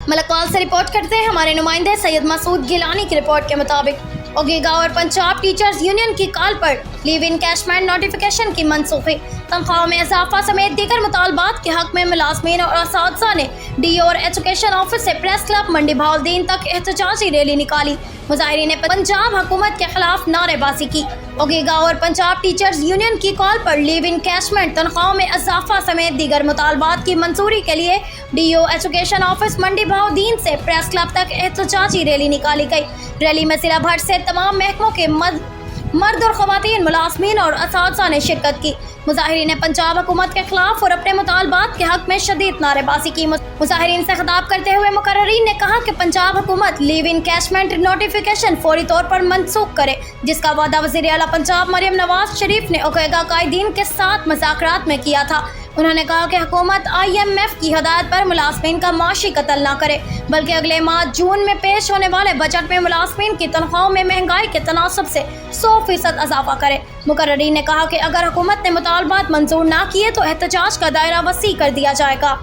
ملکوال سے رپورٹ کرتے ہیں ہمارے نمائندے سید مسعود گیلانی کی رپورٹ کے مطابق اوگیگا اور پنجاب ٹیچرز یونین کی کال پر لیو انکیشمنٹ نوٹیفیکیشن کی منسوخی، تنخواہوں میں اضافہ سمیت دیگر مطالبات کے حق میں ملازمین اور اساتذہ نے ڈی اور ایجوکیشن آفس سے پریس کلب منڈی بہاؤالدین تک احتجاجی ریلی نکالی۔ مظاہرین نے پنجاب حکومت کے خلاف نعرے بازی کی۔ اوگیگا اور پنجاب ٹیچرز یونین کی کال پر لیو انکیشمنٹ، تنخواہوں میں اضافہ سمیت دیگر مطالبات کی منظوری کے لیے ڈی او ایجوکیشن آفس منڈی بہاؤالدین سے پریس کلب تک احتجاجی ریلی نکالی گئی۔ ریلی میں ضلع بھر سے تمام محکموں کے مرد اور خواتین ملازمین اور اساتذہ نے شرکت کی۔ مظاہرین نے پنجاب حکومت کے خلاف اور اپنے مطالبات کے حق میں شدید نعرے بازی کی۔ مظاہرین سے خطاب کرتے ہوئے مقررین نے کہا کہ پنجاب حکومت لیو انکیشمنٹ نوٹیفیکیشن فوری طور پر منسوخ کرے، جس کا وعدہ وزیر اعلیٰ پنجاب مریم نواز شریف نے اوگیگا قائدین کے ساتھ مذاکرات میں کیا تھا۔ انہوں نے کہا کہ حکومت IMF کی ہدایت پر ملازمین کا معاشی قتل نہ کرے، بلکہ اگلے ماہ جون میں پیش ہونے والے بجٹ میں ملازمین کی تنخواہوں میں مہنگائی کے تناسب سے 100% اضافہ کرے۔ مقررین نے کہا کہ اگر حکومت نے مطالبات منظور نہ کیے تو احتجاج کا دائرہ وسیع کر دیا جائے گا۔